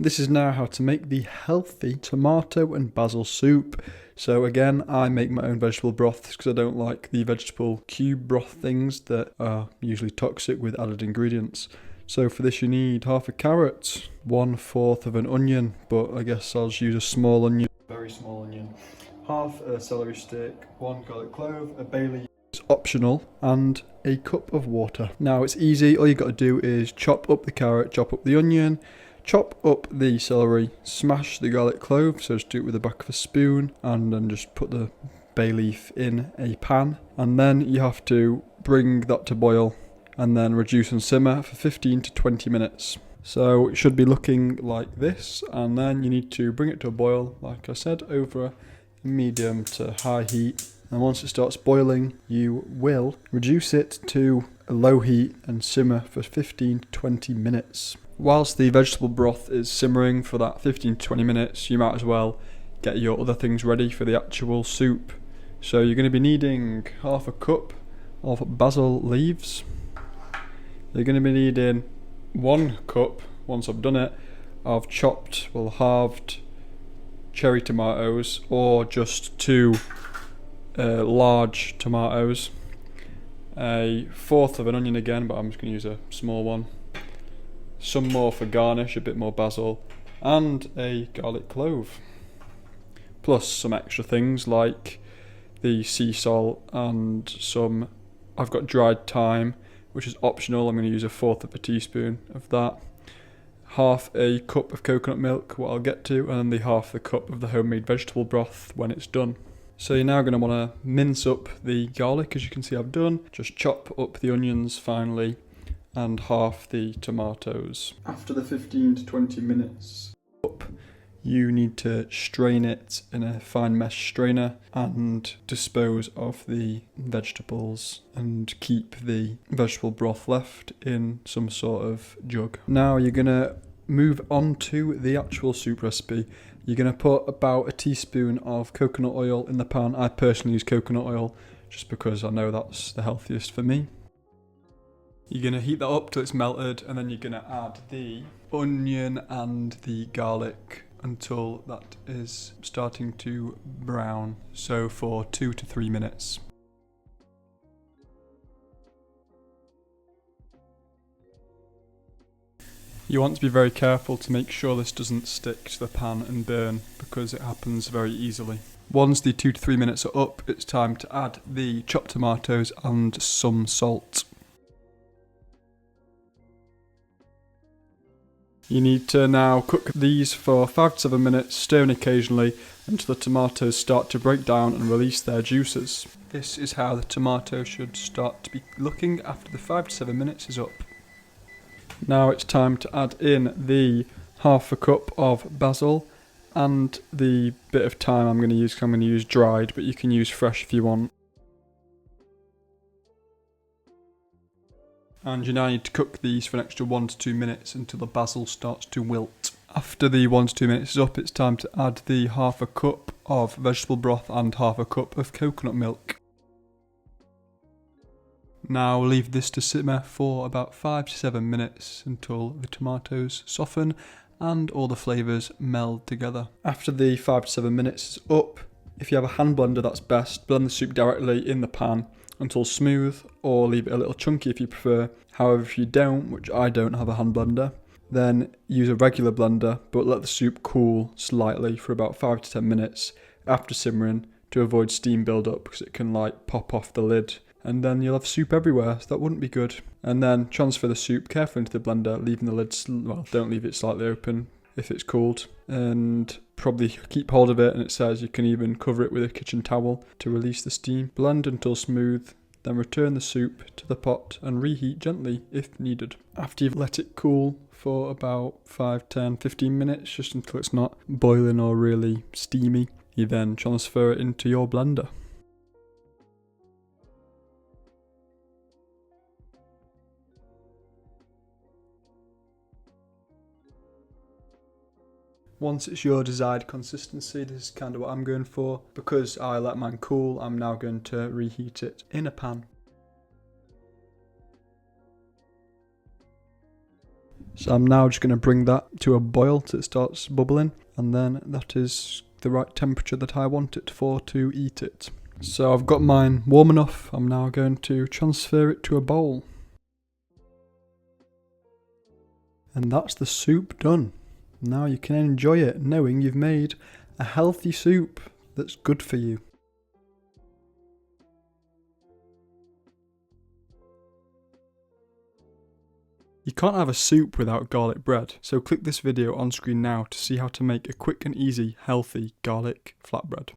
This is now how to make the healthy tomato and basil soup. So again, I make my own vegetable broths because I don't like the vegetable cube broth things that are usually toxic with added ingredients. So for this you need half a carrot, 1/4 of an onion, but I guess I'll just use a small onion, very small onion, half a celery stick, 1 garlic clove, a bay leaf, it's optional, and a cup of water. Now it's easy, all you got to do is chop up the carrot, chop up the onion, chop up the celery, smash the garlic clove, so just do it with the back of a spoon, and then just put the bay leaf in a pan, and then you have to bring that to boil and then reduce and simmer for 15 to 20 minutes. So it should be looking like this, and then you need to bring it to a boil, like I said, over a medium to high heat. And once it starts boiling, you will reduce it to a low heat and simmer for 15 to 20 minutes. Whilst the vegetable broth is simmering for that 15 to 20 minutes, you might as well get your other things ready for the actual soup. So you're going to be needing half a cup of basil leaves. You're going to be needing 1 cup, once I've done it, of chopped, well, halved cherry tomatoes, or just 2 large tomatoes, 1/4 of an onion again, but I'm just going to use a small one, some more for garnish, a bit more basil, and a garlic clove, plus some extra things like the sea salt and some, I've got dried thyme, which is optional. I'm going to use 1/4 of a teaspoon of that, half a cup of coconut milk, what I'll get to, and then the half the cup of the homemade vegetable broth when it's done. So you're now going to want to mince up the garlic, as you can see I've done. Just chop up the onions finely, and half the tomatoes. After the 15 to 20 minutes up, you need to strain it in a fine mesh strainer and dispose of the vegetables and keep the vegetable broth left in some sort of jug. Now you're going to move on to the actual soup recipe. You're going to put about a teaspoon of coconut oil in the pan. I personally use coconut oil just because I know that's the healthiest for me. You're going to heat that up till it's melted, and then you're going to add the onion and the garlic until that is starting to brown, so for 2 to 3 minutes. You want to be very careful to make sure this doesn't stick to the pan and burn, because it happens very easily. Once the 2 to 3 minutes are up, it's time to add the chopped tomatoes and some salt. You need to now cook these for 5 to 7 minutes, stirring occasionally until the tomatoes start to break down and release their juices. This is how the tomato should start to be looking after the 5 to 7 minutes is up. Now it's time to add in the half a cup of basil and the bit of thyme I'm going to use dried, but you can use fresh if you want. And you now need to cook these for an extra 1 to 2 minutes until the basil starts to wilt. After the 1 to 2 minutes is up, it's time to add the half a cup of vegetable broth and half a cup of coconut milk. Now leave this to simmer for about 5 to 7 minutes until the tomatoes soften and all the flavours meld together. After the 5 to 7 minutes is up, if you have a hand blender that's best, blend the soup directly in the pan until smooth, or leave it a little chunky if you prefer. However, if you don't, which I don't have a hand blender, then use a regular blender, but let the soup cool slightly for about 5 to 10 minutes after simmering to avoid steam build up, because it can pop off the lid and then you'll have soup everywhere, so that wouldn't be good. And then transfer the soup carefully into the blender, leaving the lid, don't leave it slightly open if it's cooled, and probably keep hold of it, and it says you can even cover it with a kitchen towel to release the steam. Blend until smooth, then return the soup to the pot and reheat gently if needed. After you've let it cool for about 5, 10, 15 minutes, just until it's not boiling or really steamy, you then transfer it into your blender. Once it's your desired consistency, this is kind of what I'm going for. Because I let mine cool, I'm now going to reheat it in a pan. So I'm now just going to bring that to a boil till it starts bubbling, and then that is the right temperature that I want it for to eat it. So I've got mine warm enough. I'm now going to transfer it to a bowl. And that's the soup done. Now you can enjoy it knowing you've made a healthy soup that's good for you. You can't have a soup without garlic bread, so click this video on screen now to see how to make a quick and easy, healthy garlic flatbread.